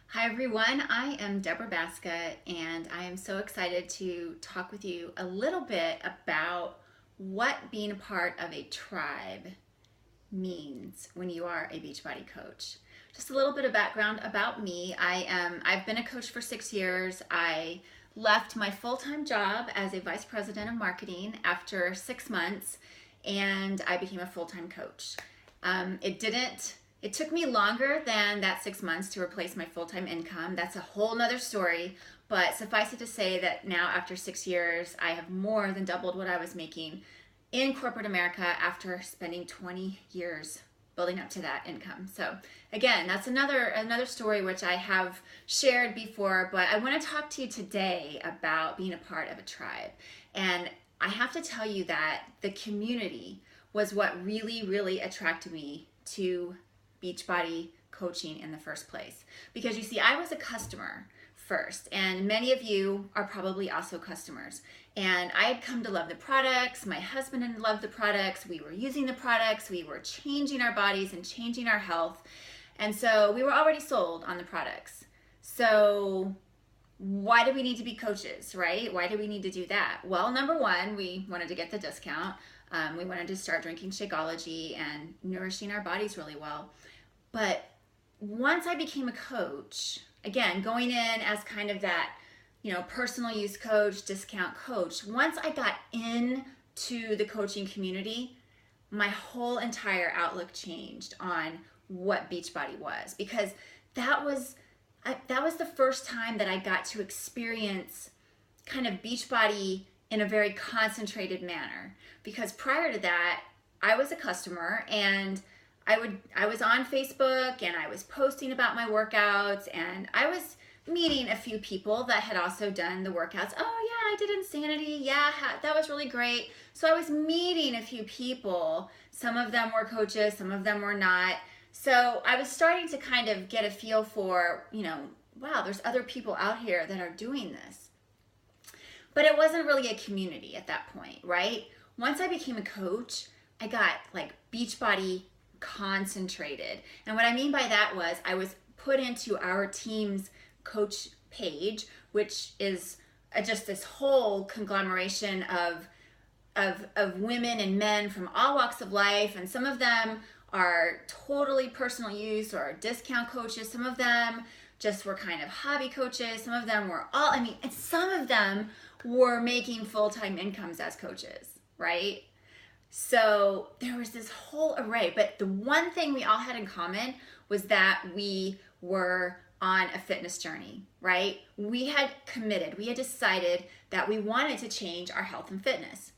Hi everyone, I am Deborah Baska and I am so excited to talk with you a little bit about what being a part of a tribe means when you are a Beachbody coach. Just a little bit of background about me. I've been a coach for 6 years. I left my full-time job as a vice president of marketing after 6 months and I became a full-time coach. It took me longer than that 6 months to replace my full-time income. That's a whole nother story, but suffice it to say that now after 6 years, I have more than doubled what I was making in corporate America after spending 20 years building up to that income. So again, that's another story which I have shared before, but I want to talk to you today about being a part of a tribe. And I have to tell you that the community was what really attracted me to Beachbody coaching in the first place. Because you see, I was a customer first, and many of you are probably also customers. And I had come to love the products. My husband had loved the products. We were using the products. We were changing our bodies and changing our health. And so we were already sold on the products. So why do we need to be coaches, right? Why do we need to do that? Well, number one, we wanted to get the discount. We wanted to start drinking Shakeology and nourishing our bodies really well. But once I became a coach, again, going in as kind of that, personal use coach, discount coach, once I got into the coaching community, my whole entire outlook changed on what Beachbody was, because that was the first time that I got to experience kind of Beachbody in a very concentrated manner. Because prior to that, I was a customer and I was on Facebook and I was posting about my workouts, and I was meeting a few people that had also done the workouts. Oh yeah, I did Insanity. Yeah, that was really great. So I was meeting a few people. Some of them were coaches, some of them were not. So I was starting to kind of get a feel for, wow, there's other people out here that are doing this. But it wasn't really a community at that point, right? Once I became a coach, I got like Beachbody concentrated. And what I mean by that was I was put into our team's coach page, which is just this whole conglomeration of women and men from all walks of life. And some of them are totally personal use or discount coaches. Some of them just were kind of hobby coaches. Some of them were and some of them were making full-time incomes as coaches, right? So there was this whole array, but the one thing we all had in common was that we were on a fitness journey, right? We had committed, we had decided that we wanted to change our health and fitness.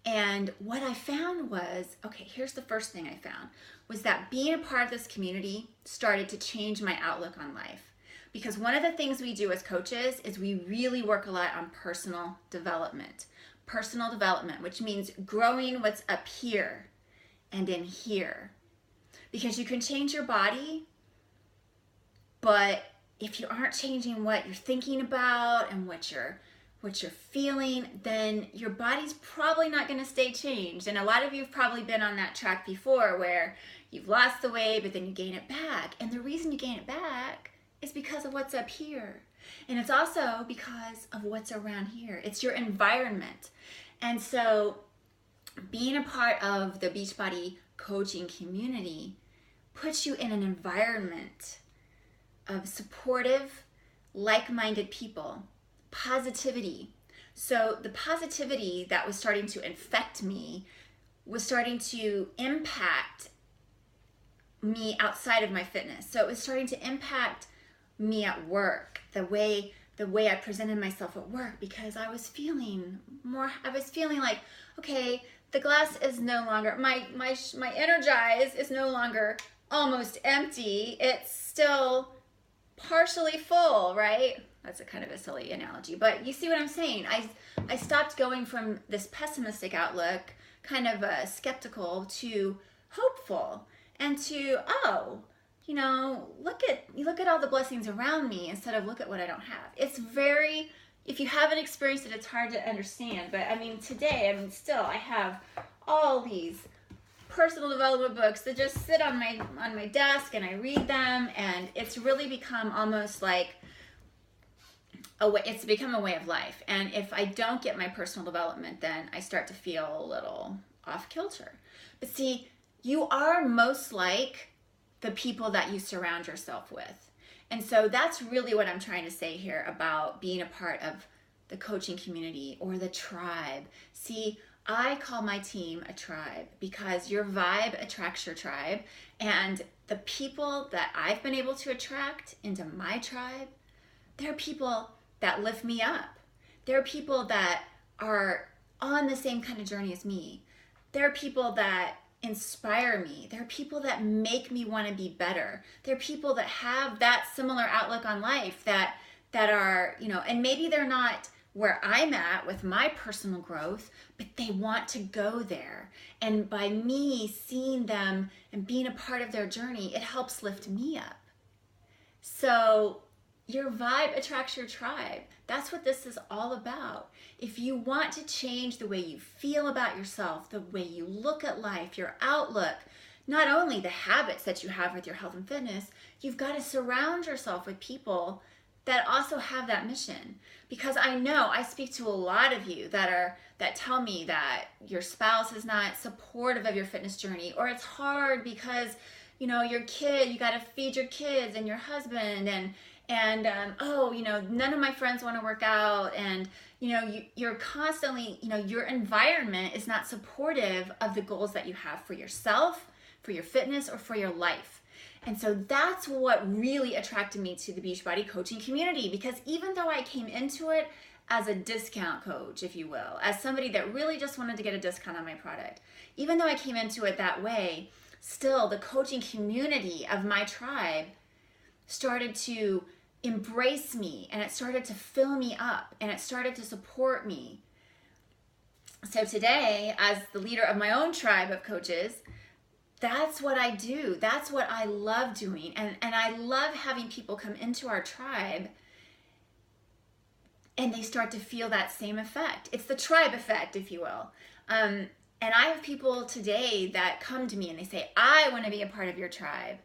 And what I found was, here's the first thing I found, was that being a part of this community started to change my outlook on life. Because one of the things we do as coaches is we really work a lot on personal development. Personal development, which means growing what's up here and in here. Because you can change your body, but if you aren't changing what you're thinking about and what you're feeling, then your body's probably not going to stay changed. And a lot of you have probably been on that track before where you've lost the weight, but then you gain it back. And the reason you gain it back is because of what's up here. And it's also because of what's around here. It's your environment. And so being a part of the Beachbody coaching community puts you in an environment of supportive, like-minded people, positivity. So the positivity that was starting to infect me was starting to impact me outside of my fitness. So it was starting to impact me at work, the way I presented myself at work, because I was feeling like, okay, the glass is no longer, my energize is no longer almost empty. It's still partially full, right? That's a kind of a silly analogy, but you see what I'm saying. I stopped going from this pessimistic outlook, kind of skeptical, to hopeful, and to, look at all the blessings around me instead of look at what I don't have. It's very, if you haven't experienced it, it's hard to understand. But still, I have all these personal development books that just sit on my desk and I read them, and it's really become almost like it's become a way of life. And if I don't get my personal development, then I start to feel a little off kilter. But see, you are most like the people that you surround yourself with. And so that's really what I'm trying to say here about being a part of the coaching community or the tribe. See, I call my team a tribe because your vibe attracts your tribe. And the people that I've been able to attract into my tribe, they're people that lift me up. There are people that are on the same kind of journey as me. There are people that inspire me. There are people that make me want to be better. There are people that have that similar outlook on life that are, and maybe they're not where I'm at with my personal growth, but they want to go there. And by me seeing them and being a part of their journey, it helps lift me up. So your vibe attracts your tribe. That's what this is all about. If you want to change the way you feel about yourself, the way you look at life, your outlook, not only the habits that you have with your health and fitness, you've got to surround yourself with people that also have that mission. Because I know I speak to a lot of you that tell me that your spouse is not supportive of your fitness journey, or it's hard because your kid, you got to feed your kids and your husband, and none of my friends want to work out, and you're constantly, your environment is not supportive of the goals that you have for yourself, for your fitness, or for your life. And so that's what really attracted me to the Beachbody coaching community, because even though I came into it as a discount coach, if you will, as somebody that really just wanted to get a discount on my product, even though I came into it that way, still the coaching community of my tribe started to embrace me, and it started to fill me up, and it started to support me. So today, as the leader of my own tribe of coaches, that's what I do. That's what I love doing. And I love having people come into our tribe and they start to feel that same effect. It's the tribe effect, if you will. And I have people today that come to me and they say, I want to be a part of your tribe.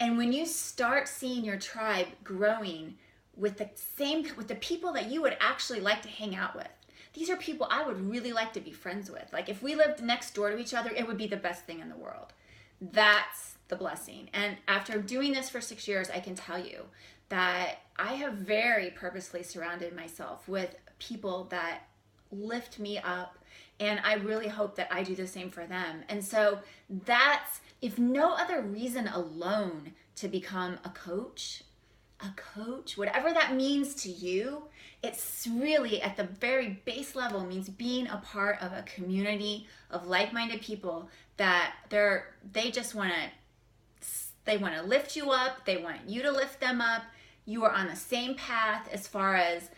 And when you start seeing your tribe growing with the people that you would actually like to hang out with, these are people I would really like to be friends with. Like if we lived next door to each other, it would be the best thing in the world. That's the blessing. And after doing this for 6 years, I can tell you that I have very purposely surrounded myself with people that lift me up, and I really hope that I do the same for them. And so that's, if no other reason alone, to become a coach, whatever that means to you, it's really at the very base level means being a part of a community of like-minded people that they want to lift you up. They want you to lift them up. You are on the same path as far as,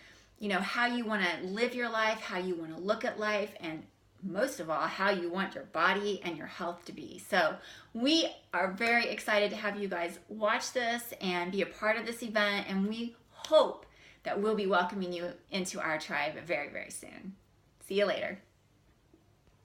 how you want to live your life, how you want to look at life, and most of all, how you want your body and your health to be. So we are very excited to have you guys watch this and be a part of this event, and we hope that we'll be welcoming you into our tribe very, very soon. See you later.